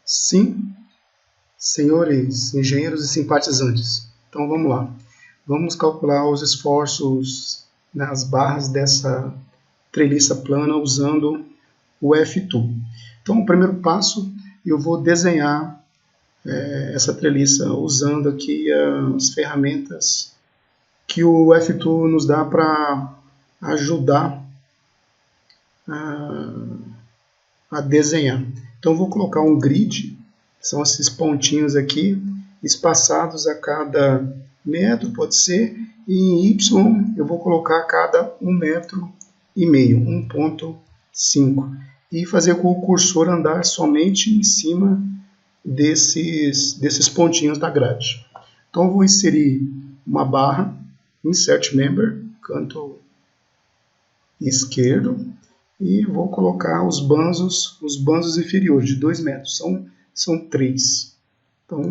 Sim, senhores engenheiros e simpatizantes. Então vamos lá. Vamos calcular os esforços nas barras dessa treliça plana usando o F2. Então, o primeiro passo, eu vou desenhar essa treliça usando aqui as ferramentas que o F2 nos dá para ajudar a desenhar. Então, eu vou colocar um grid, são esses pontinhos aqui, espaçados a cada metro, pode ser, e em Y eu vou colocar a cada 1,5 metro, 1,5, e fazer com o cursor andar somente em cima desses pontinhos da grade. Então eu vou inserir uma barra, Insert Member, canto esquerdo, e vou colocar os banzos inferiores de 2 metros, são 3. Então,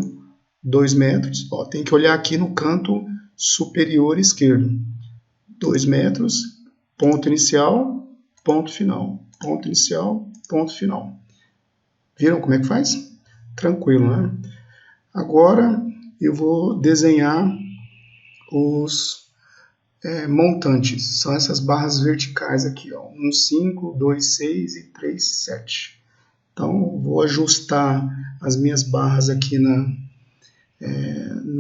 2 metros, ó, tem que olhar aqui no canto superior esquerdo. 2 metros, ponto inicial, ponto final. Ponto inicial, ponto final. Viram como é que faz? Tranquilo, né? Agora eu vou desenhar os montantes. São essas barras verticais aqui, ó. 1, 5, 2, 6 e 3, 7. Então, vou ajustar as minhas barras aqui no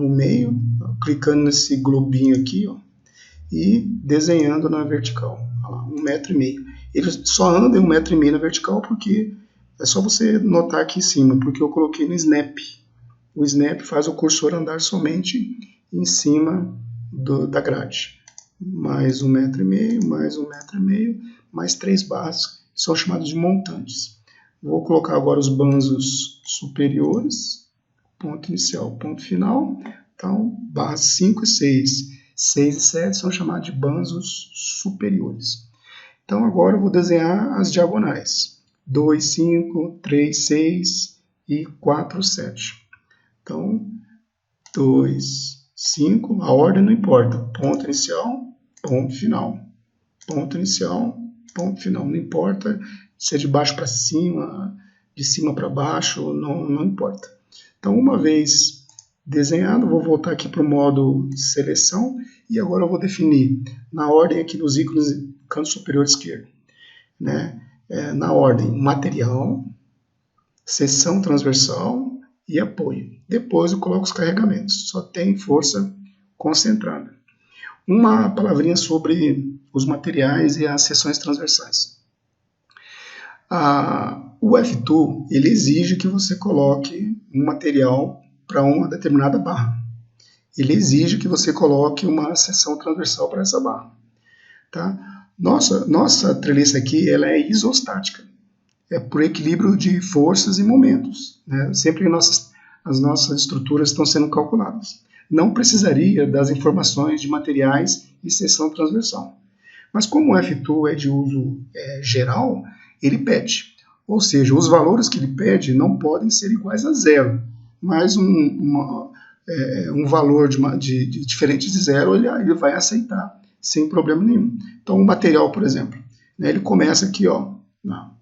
meio, clicando nesse globinho aqui, ó, e desenhando na vertical. Olha lá, 1,5 metro. Ele só anda em 1,5 metro na vertical porque é só você notar aqui em cima, porque eu coloquei no Snap. O Snap faz o cursor andar somente em cima da grade. Mais 1,5 metro, mais 1,5 metro, mais 3 barras, que são chamados de montantes. Vou colocar agora os banzos superiores, ponto inicial, ponto final. Então, barras 5 e 6, 6 e 7 são chamados de banzos superiores. Então, agora eu vou desenhar as diagonais. 2, 5, 3, 6 e 4, 7. Então, 2, 5, a ordem não importa. Ponto inicial, ponto final. Ponto inicial, ponto final. Não importa se é de baixo para cima, de cima para baixo, não importa. Então, uma vez desenhado, vou voltar aqui para o modo seleção e agora eu vou definir na ordem aqui dos ícones canto superior esquerdo, né? Na ordem material, seção transversal e apoio. Depois eu coloco os carregamentos, só tem força concentrada. Uma palavrinha sobre os materiais e as seções transversais. O F2 ele exige que você coloque um material para uma determinada barra. Ele exige que você coloque uma seção transversal para essa barra. Tá? Nossa treliça aqui ela é isostática. É por equilíbrio de forças e momentos. Né? Sempre as nossas estruturas estão sendo calculadas. Não precisaria das informações de materiais e seção transversal. Mas como o F2 é de uso geral, ele pede. Ou seja, os valores que ele pede não podem ser iguais a 0. Mas um valor diferente de 0 ele vai aceitar sem problema nenhum. Então, o material, por exemplo, né, ele começa aqui, ó,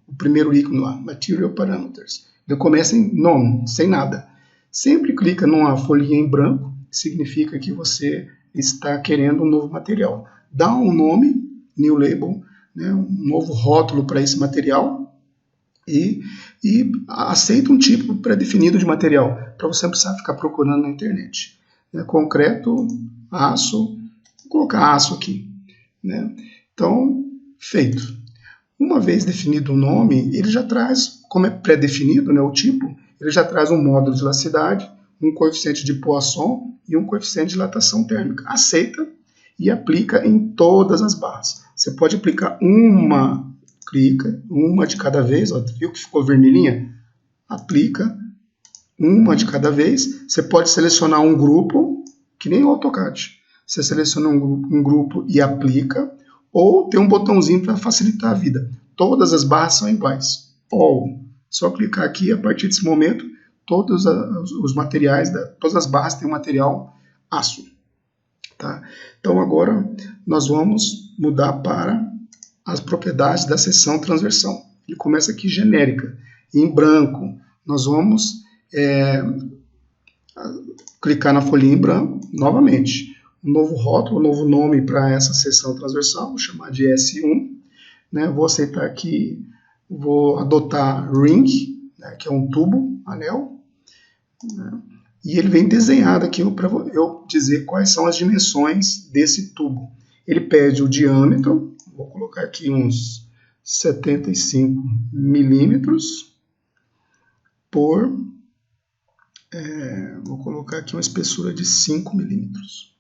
o primeiro ícone lá, Material Parameters. Ele começa em None, sem nada. Sempre clica numa folhinha em branco, significa que você está querendo um novo material. Dá um nome, New Label, né, um novo rótulo para esse material e aceita um tipo pré-definido de material, para você não precisar ficar procurando na internet. Concreto, aço, vou colocar aço aqui. Né? Então, feito. Uma vez definido o nome, ele já traz, como é pré-definido, né, o tipo, ele já traz um módulo de elasticidade, um coeficiente de Poisson e um coeficiente de dilatação térmica. Aceita e aplica em todas as barras. Você pode aplicar clica, uma de cada vez, ó, viu que ficou vermelhinha? Aplica uma de cada vez. Você pode selecionar um grupo, que nem o AutoCAD. Você seleciona um grupo e aplica, ou tem um botãozinho para facilitar a vida. Todas as barras são iguais. All. Só clicar aqui, a partir desse momento, todos os materiais, todas as barras têm um material aço. Tá? Então agora nós vamos mudar para as propriedades da seção transversal. Ele começa aqui genérica, em branco. nós vamos clicar na folhinha em branco novamente. Um novo rótulo, um novo nome para essa seção transversal, vou chamar de S1. Né? Vou aceitar aqui, vou adotar ring, né? Que é um tubo, anel. Né? E ele vem desenhado aqui para eu dizer quais são as dimensões desse tubo. Ele pede o diâmetro, vou colocar aqui uns 75 milímetros por, vou colocar aqui uma espessura de 5 milímetros.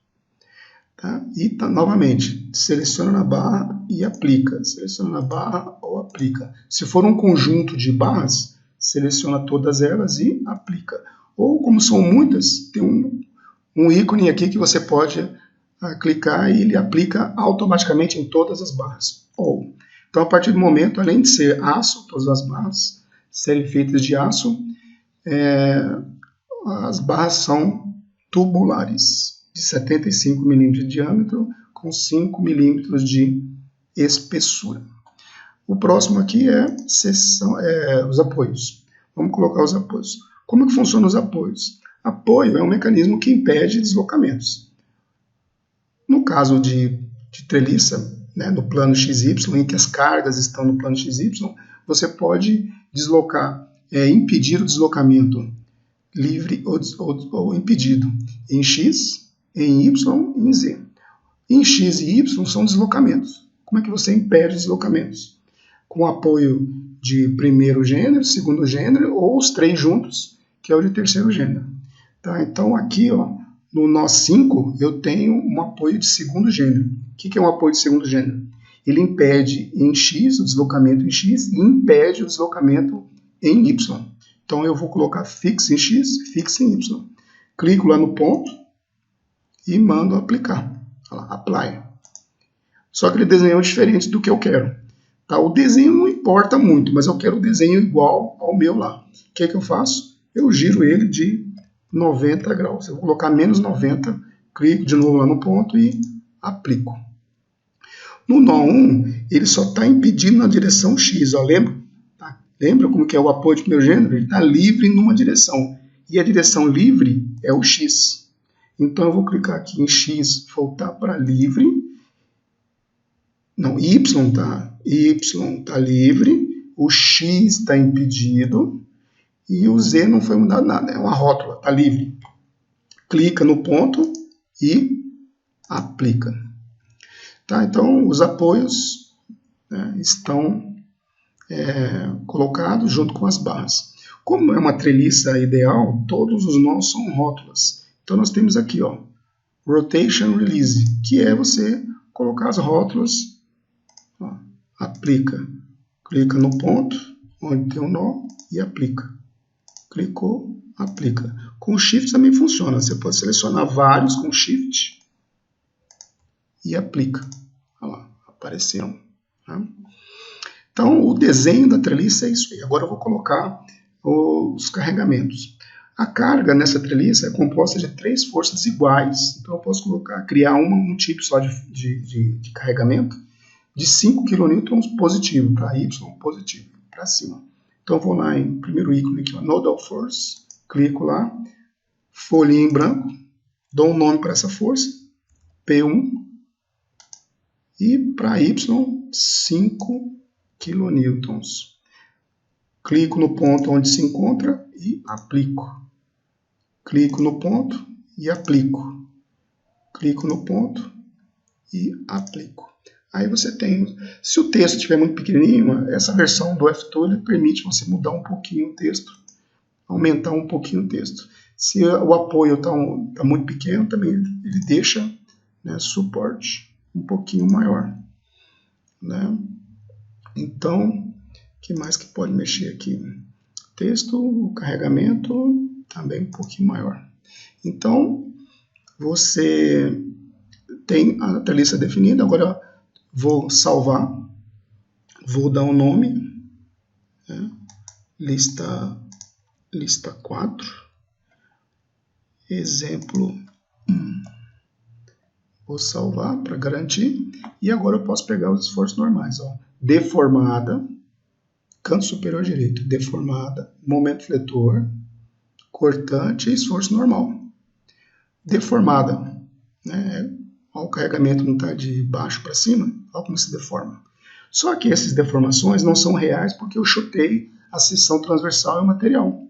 Tá? E novamente, seleciona na barra e aplica. Seleciona na barra ou aplica. Se for um conjunto de barras, seleciona todas elas e aplica. Ou, como são muitas, tem um ícone aqui que você pode clicar e ele aplica automaticamente em todas as barras. Ou, então, a partir do momento, além de ser aço, todas as barras serem feitas de aço, as barras são tubulares, de 75 milímetros de diâmetro, com 5 milímetros de espessura. O próximo aqui é os apoios. Vamos colocar os apoios. Como que funcionam os apoios? Apoio é um mecanismo que impede deslocamentos. No caso de treliça, né, no plano XY, em que as cargas estão no plano XY, você pode deslocar, impedir o deslocamento livre ou impedido em X, em Y e em Z. Em X e Y são deslocamentos. Como é que você impede deslocamentos? Com apoio de primeiro gênero, segundo gênero ou os três juntos, que é o de terceiro gênero. Tá? Então aqui, ó, no nó 5, eu tenho um apoio de segundo gênero. O que é um apoio de segundo gênero? Ele impede em X, o deslocamento em X, e impede o deslocamento em Y. Então eu vou colocar fixe em X, fixe em Y. Clico lá no ponto e mando aplicar. Olha lá, apply. Só que ele desenhou diferente do que eu quero. Tá? O desenho não importa muito, mas eu quero o desenho igual ao meu lá. O que eu faço? Eu giro ele de 90 graus. Eu vou colocar menos 90, clico de novo lá no ponto e aplico. No nó 1, ele só está impedindo na direção X. Ó, lembra? Tá? Lembra como que é o apoio de primeiro gênero? Ele está livre numa direção. E a direção livre é o X. Então eu vou clicar aqui em X, voltar para livre. Não, Y tá livre. O X está impedido. E o Z não foi mudado nada, é uma rótula, está livre. Clica no ponto e aplica. Tá? Então, os apoios, né, estão colocados junto com as barras. Como é uma treliça ideal, todos os nós são rótulas. Então, nós temos aqui, ó, Rotation Release, que é você colocar as rótulas, ó, aplica. Clica no ponto, onde tem o nó, e aplica. Clicou, aplica. Com o Shift também funciona. Você pode selecionar vários com Shift e aplica. Olha lá, apareceram. Tá? Então, o desenho da treliça é isso aí. Agora eu vou colocar os carregamentos. A carga nessa treliça é composta de 3 forças iguais. Então, eu posso criar um tipo só de carregamento de 5 kN positivo, para Y positivo, para cima. Então, eu vou lá em primeiro ícone aqui, ó, Nodal Force, clico lá, folhinha em branco, dou um nome para essa força, P1, e para Y, 5 kN. Clico no ponto onde se encontra e aplico. Clico no ponto e aplico. Clico no ponto e aplico. Aí você tem, se o texto estiver muito pequenininho, essa versão do F-Tool permite você mudar um pouquinho o texto, aumentar um pouquinho o texto. Se o apoio está muito pequeno, também ele deixa, né, suporte um pouquinho maior. Né? Então, o que mais que pode mexer aqui? Texto, o carregamento também um pouquinho maior. Então, você tem a treliça definida. Agora, vou salvar, vou dar um nome, né? lista 4, exemplo 1. Vou salvar para garantir, e agora eu posso pegar os esforços normais. Ó. Deformada, canto superior direito, deformada, momento fletor, cortante e esforço normal. Deformada, né? O carregamento não está de baixo para cima, olha como se deforma. Só que essas deformações não são reais porque eu chutei a seção transversal e o material.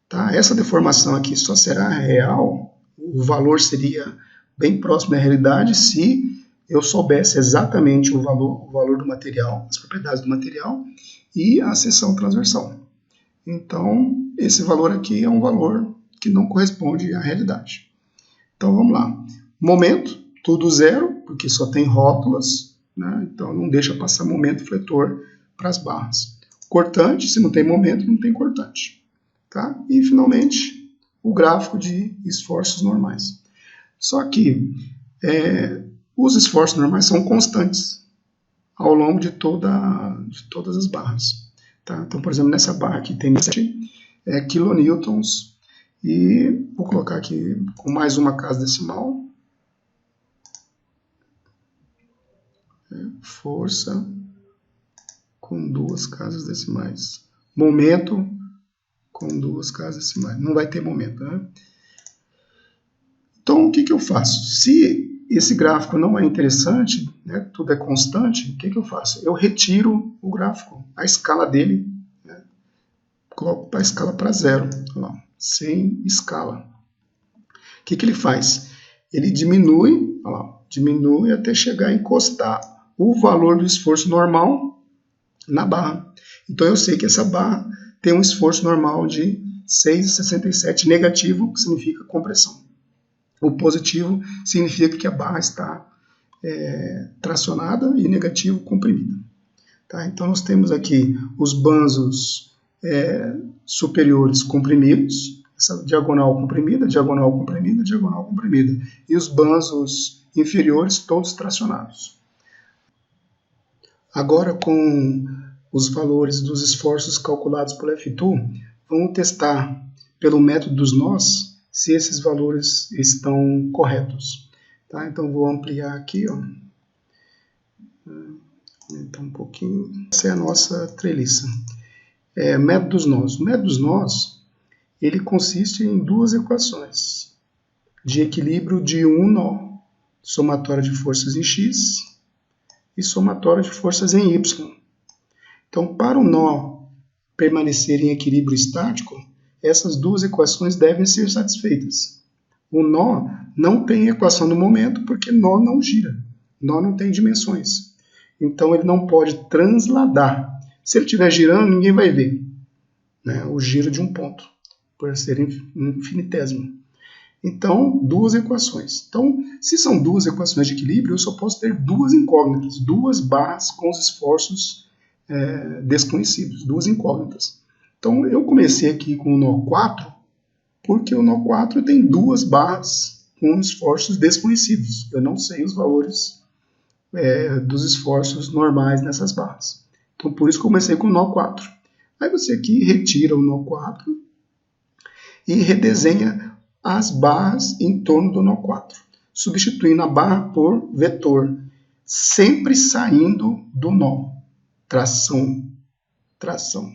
Tá? Essa deformação aqui só será real, o valor seria bem próximo da realidade se eu soubesse exatamente o valor do material, as propriedades do material e a seção transversal. Então, esse valor aqui é um valor que não corresponde à realidade. Então, vamos lá. Momento, tudo zero, porque só tem rótulas, né? Então não deixa passar momento fletor para as barras. Cortante, se não tem momento, não tem cortante. Tá? E, finalmente, o gráfico de esforços normais. Só que os esforços normais são constantes ao longo de todas as barras. Tá? Então, por exemplo, nessa barra aqui tem 7 quilonewtons e vou colocar aqui com mais uma casa decimal. Força com 2 casas decimais. Momento com 2 casas decimais. Não vai ter momento, né? Então, o que eu faço? Se esse gráfico não é interessante, né, tudo é constante, o que eu faço? Eu retiro o gráfico, a escala dele, né, coloco a escala para 0, lá, sem escala. O que ele faz? Ele diminui, lá, diminui até chegar a encostar o valor do esforço normal na barra. Então, eu sei que essa barra tem um esforço normal de 6,67 negativo, que significa compressão. O positivo significa que a barra está tracionada e negativo comprimida. Tá? Então, nós temos aqui os banzos superiores comprimidos, essa diagonal comprimida, diagonal comprimida, diagonal comprimida, e os banzos inferiores todos tracionados. Agora, com os valores dos esforços calculados por F2, vamos testar pelo método dos nós se esses valores estão corretos. Tá? Então, vou ampliar aqui, ó. Aumentar um pouquinho. Essa é a nossa treliça. Método dos nós. O método dos nós, ele consiste em 2 equações de equilíbrio de um nó, somatória de forças em X e somatória de forças em Y. Então, para o nó permanecer em equilíbrio estático, essas 2 equações devem ser satisfeitas. O nó não tem equação no momento porque nó não gira. Nó não tem dimensões. Então, ele não pode transladar. Se ele estiver girando, ninguém vai ver, né, o giro de um ponto, por ser infinitésimo. Então, 2 equações. Então, se são 2 equações de equilíbrio, eu só posso ter 2 incógnitas, 2 barras com os esforços desconhecidos, 2 incógnitas. Então, eu comecei aqui com o nó 4, porque o nó 4 tem 2 barras com esforços desconhecidos. Eu não sei os valores dos esforços normais nessas barras. Então, por isso que eu comecei com o nó 4. Aí você aqui retira o nó 4 e redesenha as barras em torno do nó 4, substituindo a barra por vetor, sempre saindo do nó. Tração, tração.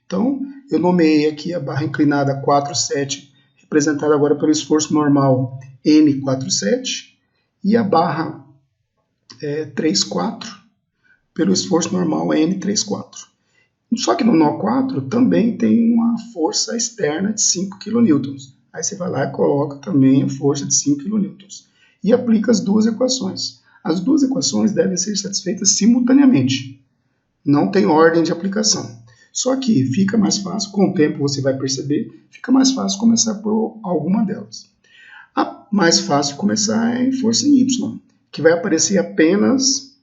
Então, eu nomeei aqui a barra inclinada 4,7, representada agora pelo esforço normal N4,7, e a barra 3,4 pelo esforço normal N3,4. Só que no nó 4 também tem uma força externa de 5 kN. Aí você vai lá e coloca também a força de 5 kN. E aplica as 2 equações. As 2 equações devem ser satisfeitas simultaneamente. Não tem ordem de aplicação. Só que fica mais fácil, com o tempo você vai perceber, fica mais fácil começar por alguma delas. A mais fácil começar é em força em Y, que vai aparecer apenas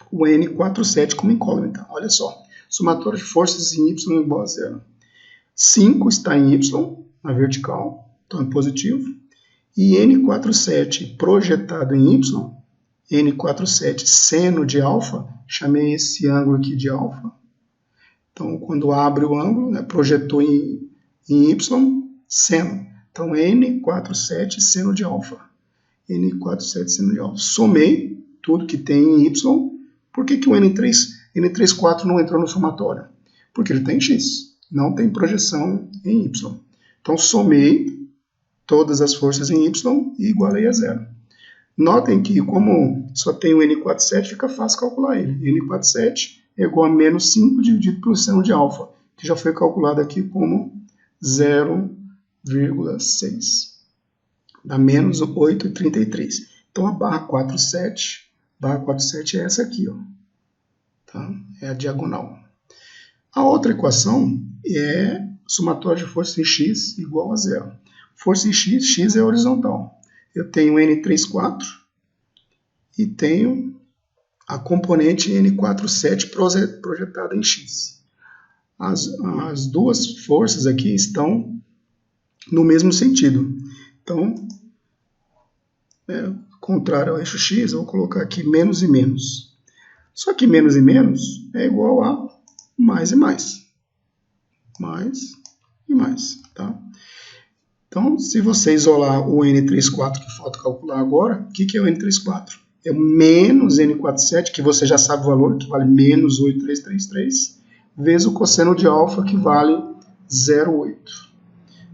o N47 como incógnita. Olha só, somatório de forças em Y igual a 0. 5 está em Y, na vertical, então é positivo. E N47 projetado em Y, N47 seno de alfa, chamei esse ângulo aqui de alfa. Então, quando abre o ângulo, né, projetou em Y, seno. Então, N47 seno de alfa. N47 seno de alfa. Somei tudo que tem em Y. Por que o N34 não entrou no somatório? Porque ele está em x, não tem projeção em y. Então, somei todas as forças em y e igualei a zero. Notem que, como só tem o N47, fica fácil calcular ele. N47 é igual a menos 5 dividido pelo seno de alfa, que já foi calculado aqui como 0,6. Dá menos 8,33. Então, a barra 47 é essa aqui, ó. Tá? É a diagonal. A outra equação é somatório de força em x igual a zero. Força em x é horizontal. Eu tenho N34 e tenho a componente N47 projetada em x. As duas forças aqui estão no mesmo sentido. Então, contrário ao eixo x, eu vou colocar aqui menos e menos. Só que menos e menos é igual a mais e mais. Mais e mais, tá? Então, se você isolar o N34 que falta calcular agora, o que é o N34? É o menos N47, que você já sabe o valor, que vale menos 8,333, vezes o cosseno de alfa, que vale 0,8.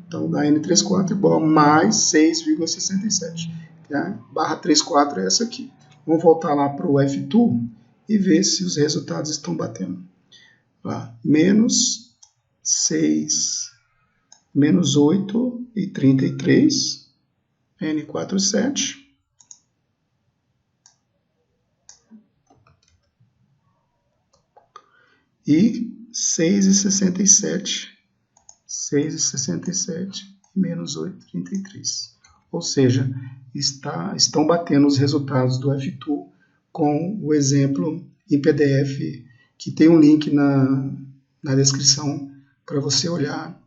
Então, dá N34 igual a mais 6,67. Tá? Barra 34 é essa aqui. Vamos voltar lá para o F2 e ver se os resultados estão batendo. Lá, menos 8,33, N47. E 6,67 menos 8,33. Ou seja, estão batendo os resultados do F2 com o exemplo em PDF, que tem um link na descrição para você olhar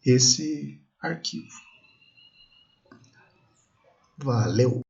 esse arquivo. Valeu!